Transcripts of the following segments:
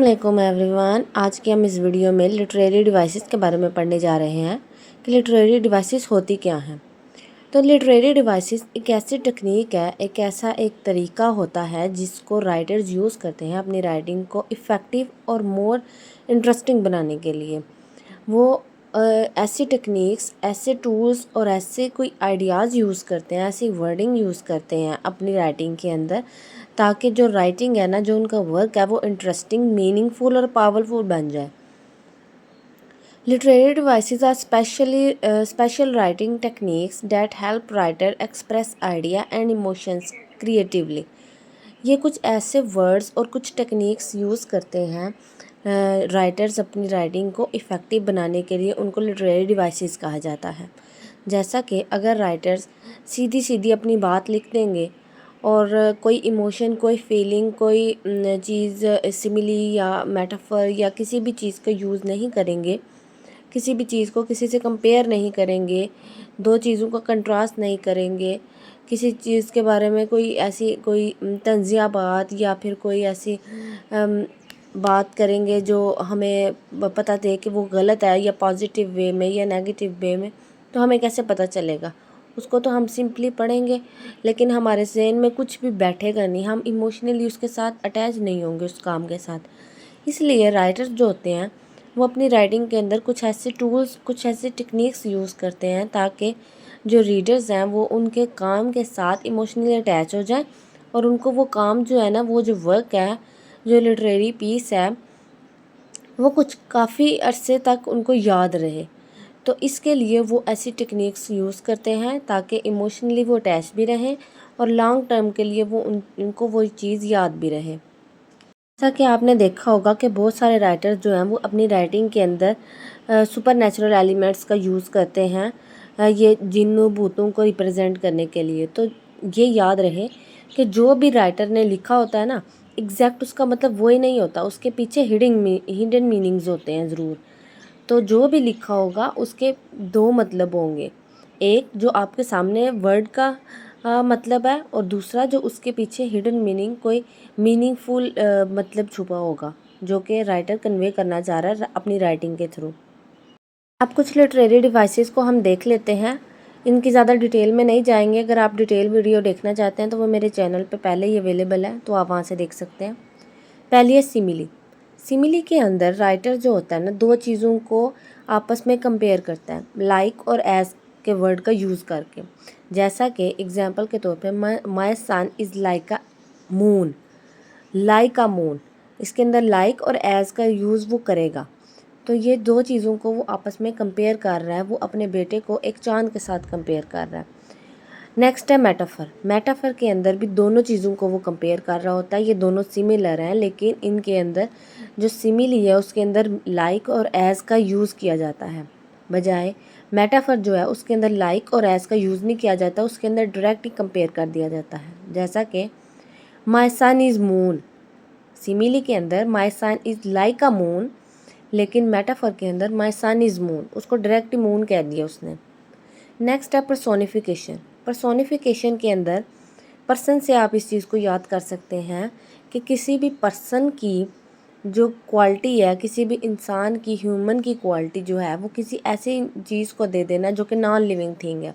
अस्सलामुअलैकुम एवरीवन। आज के हम इस वीडियो में लिटरेरी डिवाइसेस के बारे में पढ़ने जा रहे हैं कि लिटरेरी डिवाइसेस होती क्या हैं। तो लिटरेरी डिवाइसेस एक ऐसी टेक्निक है, एक तरीका होता है जिसको राइटर्स यूज़ करते हैं अपनी राइटिंग को इफ़ेक्टिव और मोर इंटरेस्टिंग बनाने के लिए। वो ऐसी टेक्निक्स, ऐसे टूल्स और ऐसे कोई आइडियाज़ यूज़ करते हैं, ऐसी वर्डिंग यूज़ करते हैं अपनी राइटिंग के अंदर, ताकि जो राइटिंग है ना, जो उनका वर्क है, वो इंटरेस्टिंग, मीनिंगफुल और पावरफुल बन जाए। Literary devices are special writing techniques that help writer express idea and emotions creatively. ये कुछ ऐसे वर्ड्स और कुछ टेक्निक्स यूज़ करते हैं राइटर्स अपनी राइटिंग को इफ़ेक्टिव बनाने के लिए, उनको लिटरेरी डिवाइसेस कहा जाता है। जैसा कि अगर राइटर्स सीधी सीधी अपनी बात लिख देंगे और कोई इमोशन, कोई फीलिंग, कोई चीज़, सिमिली या मेटाफर या किसी भी चीज़ का यूज़ नहीं करेंगे, किसी भी चीज़ को किसी से कंपेयर नहीं करेंगे, दो चीज़ों का कंट्रास्ट नहीं करेंगे, किसी चीज़ के बारे में कोई तंज़िया बात या फिर कोई ऐसी बात करेंगे जो हमें पता दे कि वो गलत है, या पॉजिटिव वे में या नेगेटिव वे में, तो हमें कैसे पता चलेगा? उसको तो हम सिंपली पढ़ेंगे, लेकिन हमारे ज़हन में कुछ भी बैठेगा नहीं, हम इमोशनली उसके साथ अटैच नहीं होंगे उस काम के साथ। इसलिए राइटर्स जो होते हैं वो अपनी राइटिंग के अंदर कुछ ऐसे टूल्स, कुछ ऐसे टेक्निक्स यूज़ करते हैं ताकि जो रीडर्स हैं वो उनके काम के साथ इमोशनली अटैच हो जाएं और उनको वो काम जो है ना, वो जो वर्क है, जो लिटरेरी पीस है, वो कुछ काफ़ी अरसे तक उनको याद रहे। तो इसके लिए वो ऐसी टेक्निक्स यूज़ करते हैं ताकि इमोशनली वो अटैच भी रहें और लॉन्ग टर्म के लिए वो उनको वो चीज़ याद भी रहे। जैसा कि आपने देखा होगा कि बहुत सारे राइटर्स जो हैं वो अपनी राइटिंग के अंदर सुपर नेचुरल एलिमेंट्स का यूज़ करते हैं, ये जिन्नों भूतों को रिप्रेजेंट करने के लिए। तो ये याद रहे कि जो भी राइटर ने लिखा होता है ना, एग्जैक्ट उसका मतलब वो ही नहीं होता, उसके पीछे हिडन मीनिंग्स होते हैं ज़रूर। तो जो भी लिखा होगा उसके दो मतलब होंगे, एक जो आपके सामने वर्ड का मतलब है, और दूसरा जो उसके पीछे हिडन मीनिंग, कोई मीनिंगफुल मतलब छुपा होगा जो कि राइटर कन्वे करना चाह रहा है अपनी राइटिंग के थ्रू। अब कुछ लिटरेरी डिवाइसेस को हम देख लेते हैं, इनकी ज़्यादा डिटेल में नहीं जाएंगे। अगर आप डिटेल वीडियो देखना चाहते हैं तो वो मेरे चैनल पे पहले ही अवेलेबल है, तो आप वहाँ से देख सकते हैं। पहली है सिमिली। सिमिली के अंदर राइटर जो होता है ना, दो चीज़ों को आपस में कंपेयर करता है लाइक और एज के वर्ड का यूज़ करके। जैसा कि एग्जांपल के तौर पे my son is like a moon, like a moon, इसके अंदर लाइक और एज का यूज़ वो करेगा। तो ये दो चीज़ों को वो आपस में कंपेयर कर रहा है, वो अपने बेटे को एक चांद के साथ कंपेयर कर रहा है। नेक्स्ट है मेटाफर। मेटाफर के अंदर भी दोनों चीज़ों को वो कंपेयर कर रहा होता है। ये दोनों सिमिलर हैं, लेकिन इनके अंदर जो सिमिली है उसके अंदर लाइक और एज का यूज़ किया जाता है, बजाय मेटाफर जो है उसके अंदर लाइक और एज का यूज़ नहीं किया जाता, उसके अंदर डायरेक्ट ही कंपेयर कर दिया जाता है। जैसा कि माई सन इज़ मून, सिमिली के अंदर माई सन इज़ लाइक अ मून, लेकिन मेटाफर के अंदर माई सन इज़ मून, उसको डायरेक्ट मून कह दिया उसने। नेक्स्ट है पर्सोनिफिकेशन। पर्सोनिफिकेशन के अंदर पर्सन से आप इस चीज़ को याद कर सकते हैं कि किसी भी पर्सन की जो क्वालिटी है, किसी भी इंसान की, ह्यूमन की क्वालिटी जो है, वो किसी ऐसी चीज़ को दे देना जो कि नॉन लिविंग थिंग है।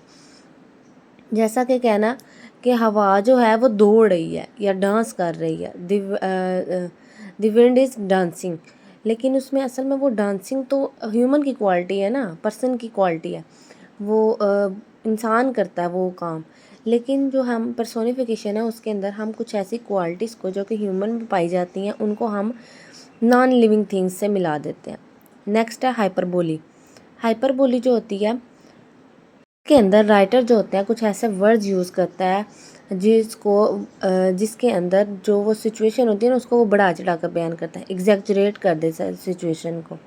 जैसा कि कहना कि हवा जो है वो दौड़ रही है या डांस कर रही है, द विंड इज़ डांसिंग, लेकिन उसमें असल में वो डांसिंग तो ह्यूमन की क्वालिटी है ना, पर्सन की क्वालिटी है, वो इंसान करता है वो काम। लेकिन जो हम पर्सोनिफिकेशन है उसके अंदर हम कुछ ऐसी क्वालिटीज़ को जो कि ह्यूमन में पाई जाती हैं, उनको हम नॉन लिविंग थिंग्स से मिला देते हैं। नेक्स्ट है हाइपरबोली। हाइपरबोली जो होती है के अंदर राइटर जो होते हैं कुछ ऐसे वर्ड्स यूज़ करता है जिसके अंदर जो वो सिचुएशन होती है ना, उसको वो बढ़ा चढ़ा कर बयान करता है, एग्जैजरेट कर देता है सिचुएशन को।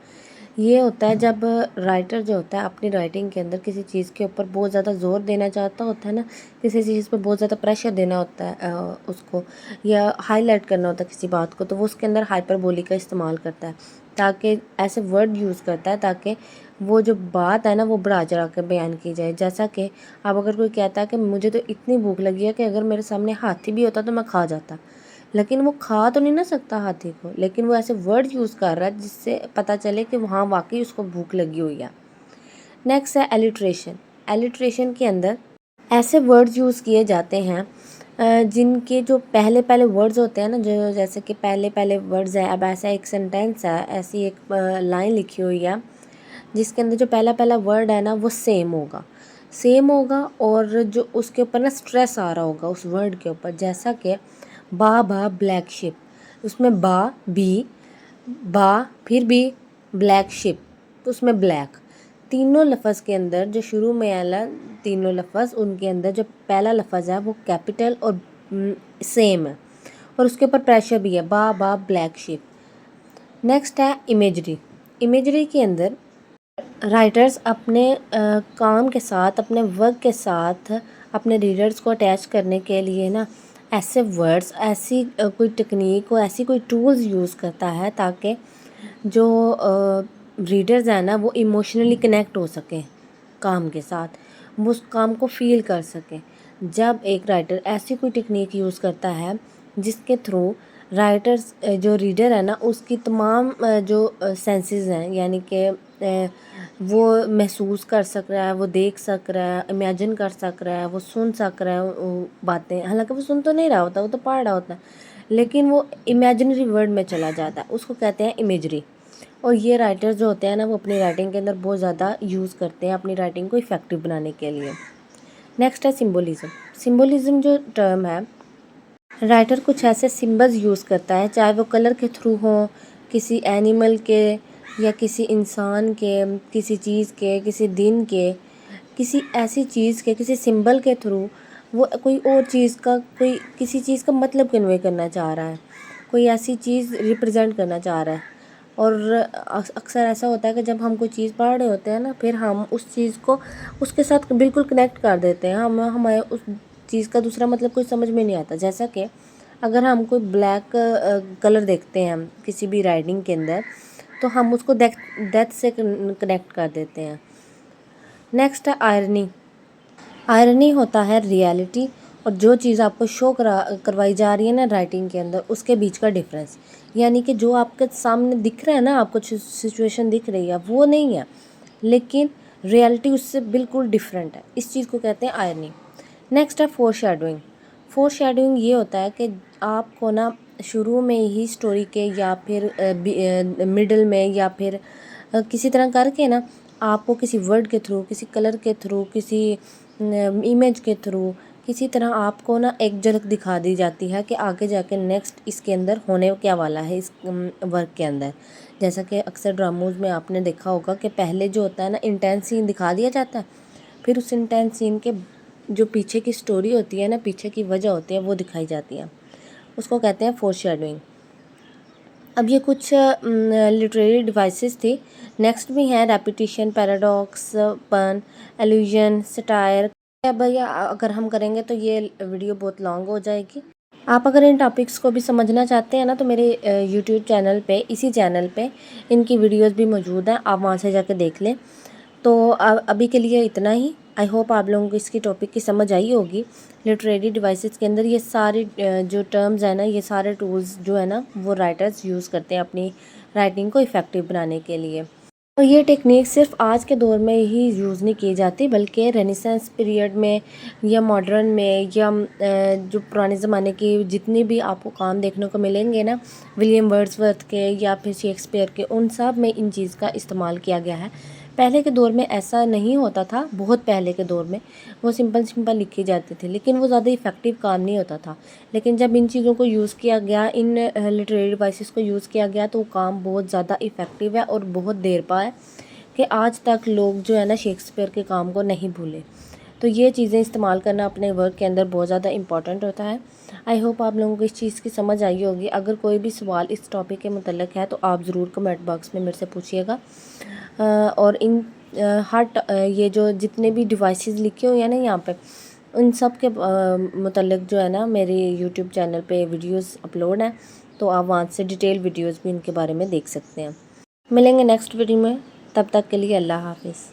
ये होता है जब राइटर जो होता है अपनी राइटिंग के अंदर किसी चीज़ के ऊपर बहुत ज़्यादा जोर देना चाहता होता है ना, किसी चीज़ पर बहुत ज़्यादा प्रेशर देना होता है उसको, या हाईलाइट करना होता है किसी बात को, तो वो उसके अंदर हाइपरबोली का इस्तेमाल करता है, ताकि ऐसे वर्ड यूज़ करता है ताकि वो जो बात है ना वो बढ़ा चढ़ा कर बयान की जाए। जैसा कि अब अगर कोई कहता है कि मुझे तो इतनी भूख लगी है कि अगर मेरे सामने हाथी भी होता तो मैं खा जाता, لیکن وہ کھا تو نہیں نہ سکتا ہاتھی کو، لیکن وہ ایسے ورڈ یوز کر رہا ہے جس سے پتہ چلے کہ وہاں واقعی اس کو بھوک لگی ہوئی ہے۔ نیکسٹ ہے ایلیٹریشن۔ ایلیٹریشن کے اندر ایسے ورڈز یوز کیے جاتے ہیں جن کے جو پہلے ورڈز ہوتے ہیں نا، جو جیسے کہ پہلے ورڈز ہیں، اب ایسا ایک سینٹینس ہے، ایسی ایک لائن لکھی ہوئی ہے جس کے اندر جو پہلا ورڈ ہے نا وہ سیم ہوگا اور جو اس کے اوپر نا سٹریس آ رہا ہوگا اس ورڈ کے اوپر، جیسا کہ با بلیک شپ، اس میں با پھر بھی بلیک شپ، اس میں بلیک، تینوں لفظ کے اندر جو شروع میں آیا تینوں لفظ، ان کے اندر جو پہلا لفظ ہے وہ کیپٹل اور سیم ہے اور اس کے اوپر پریشر بھی ہے، با بلیک شپ۔ نیکسٹ ہے امیجری۔ امیجری کے اندر رائٹرز اپنے کام کے ساتھ، اپنے ورک کے ساتھ اپنے ریڈرز کو اٹیچ کرنے کے لیے نا ایسے ورڈز، ایسی کوئی ٹیکنیک اور ایسی کوئی ٹولز یوز کرتا ہے تاکہ جو ریڈرز ہیں نا وہ ایموشنلی کنیکٹ ہو سکیں کام کے ساتھ، وہ اس کام کو فیل کر سکیں۔ جب ایک رائٹر ایسی کوئی ٹیکنیک یوز کرتا ہے جس کے تھرو رائٹرز جو ریڈر ہے نا اس کی تمام جو سینسز ہیں، یعنی کہ وہ محسوس کر سک رہا ہے، وہ دیکھ سک رہا ہے، امیجن کر سک رہا ہے، وہ سن سک رہا ہے باتیں، حالانکہ وہ سن تو نہیں رہا ہوتا، وہ تو پڑھ رہا ہوتا ہے، لیکن وہ امیجنری ورلڈ میں چلا جاتا ہے، اس کو کہتے ہیں امیجری۔ اور یہ رائٹر جو ہوتے ہیں نا وہ اپنی رائٹنگ کے اندر بہت زیادہ یوز کرتے ہیں اپنی رائٹنگ کو افیکٹو بنانے کے لیے۔ نیکسٹ ہے سمبولزم۔ سمبولزم جو ٹرم ہے، رائٹر کچھ ایسے سمبلز یوز کرتا ہے، چاہے وہ کلر کے تھرو ہوں، کسی اینیمل کے یا کسی انسان کے، کسی چیز کے، کسی دن کے، کسی ایسی چیز کے، کسی سمبل کے تھرو وہ کوئی اور چیز کا، کوئی کسی چیز کا مطلب کنوے کرنا چاہ رہا ہے، کوئی ایسی چیز ریپرزینٹ کرنا چاہ رہا ہے۔ اور اکثر ایسا ہوتا ہے کہ جب ہم کوئی چیز پڑھ رہے ہوتے ہیں نا، پھر ہم اس چیز کو اس کے ساتھ بالکل کنیکٹ کر دیتے ہیں، ہمیں اس چیز کا دوسرا مطلب کوئی سمجھ میں نہیں آتا۔ جیسا کہ اگر ہم کوئی بلیک کلر دیکھتے ہیں کسی بھی رائٹنگ کے اندر تو ہم اس کو ڈیتھ سے کنیکٹ کر دیتے ہیں۔ نیکسٹ ہے آئرنی۔ آئرنی ہوتا ہے ریالٹی اور جو چیز آپ کو شو کروائی جا رہی ہے نا رائٹنگ کے اندر، اس کے بیچ کا ڈفرینس، یعنی کہ جو آپ کے سامنے دکھ رہا ہے نا، آپ کو سچویشن دکھ رہی ہے وہ نہیں ہے، لیکن ریالٹی اس سے بالکل ڈفرینٹ ہے، اس چیز کو کہتے ہیں آئرنی۔ نیکسٹ ہے فور شیڈوئنگ۔ فور شیڈوئنگ یہ ہوتا ہے کہ آپ کو نا شروع میں ہی سٹوری کے یا پھر مڈل میں یا پھر کسی طرح کر کے نا آپ کو کسی ورڈ کے تھرو، کسی کلر کے تھرو، کسی ایمیج کے تھرو، کسی طرح آپ کو نا ایک جھلک دکھا دی جاتی ہے کہ آگے جا کے نیکسٹ اس کے اندر ہونے کیا والا ہے اس ورک کے اندر۔ جیسا کہ اکثر ڈراموز میں آپ نے دیکھا ہوگا کہ پہلے جو ہوتا ہے نا انٹینس سین دکھا دیا جاتا ہے، پھر اس انٹینس سین کے جو پیچھے کی سٹوری ہوتی ہے نا، پیچھے کی وجہ ہوتی ہے وہ دکھائی جاتی ہے، اس کو کہتے ہیں فور شیڈوئنگ۔ اب یہ کچھ لٹریری ڈیوائسز تھی۔ نیکسٹ بھی ہیں ریپیٹیشن، پیراڈاکس، پن، ایلیوژن، سٹائر۔ بھیا اگر ہم کریں گے تو یہ ویڈیو بہت لانگ ہو جائے گی۔ آپ اگر ان ٹاپکس کو بھی سمجھنا چاہتے ہیں نا تو میرے یوٹیوب چینل پہ، اسی چینل پہ ان کی ویڈیوز بھی موجود ہیں، آپ وہاں سے جا کے دیکھ لیں۔ تو ابھی کے لیے اتنا ہی۔ آئی ہوپ آپ لوگوں کو اس کی ٹاپک کی سمجھ آئی ہوگی۔ لٹریری ڈیوائسز کے اندر یہ سارے جو ٹرمز ہیں نا، یہ سارے ٹولز جو ہے نا وہ رائٹرز یوز کرتے ہیں اپنی رائٹنگ کو افیکٹو بنانے کے لیے۔ اور یہ ٹیکنیک صرف آج کے دور میں ہی یوز نہیں کی جاتی، بلکہ رینیسانس پیریڈ میں یا ماڈرن میں یا جو پرانے زمانے کی جتنی بھی آپ کو کام دیکھنے کو ملیں گے نا، ولیم ورڈزورتھ کے یا پھر شیکسپیئر کے، ان سب میں ان چیز کا استعمال کیا گیا ہے۔ پہلے کے دور میں ایسا نہیں ہوتا تھا، بہت پہلے کے دور میں وہ سمپل لکھی جاتی تھی، لیکن وہ زیادہ افیکٹو کام نہیں ہوتا تھا۔ لیکن جب ان چیزوں کو یوز کیا گیا، ان لٹریری ڈیوائسز کو یوز کیا گیا تو وہ کام بہت زیادہ افیکٹو ہے اور بہت دیر پا ہے کہ آج تک لوگ جو ہے نا شیکسپیئر کے کام کو نہیں بھولے۔ تو یہ چیزیں استعمال کرنا اپنے ورک کے اندر بہت زیادہ امپورٹنٹ ہوتا ہے۔ آئی ہوپ آپ لوگوں کو اس چیز کی سمجھ آئی ہوگی۔ اگر کوئی بھی سوال اس ٹاپک کے متعلق ہے تو آپ ضرور کمنٹ باکس میں میرے سے پوچھیے گا۔ اور ان یہ جو جتنے بھی ڈیوائسز لکھے ہوئے ہیں نا یہاں پہ، ان سب کے متعلق جو ہے نا میری یوٹیوب چینل پہ ویڈیوز اپلوڈ ہیں، تو آپ وہاں سے ڈیٹیل ویڈیوز بھی ان کے بارے میں دیکھ سکتے ہیں۔ ملیں گے نیکسٹ ویڈیو میں، تب تک کے لیے اللہ حافظ۔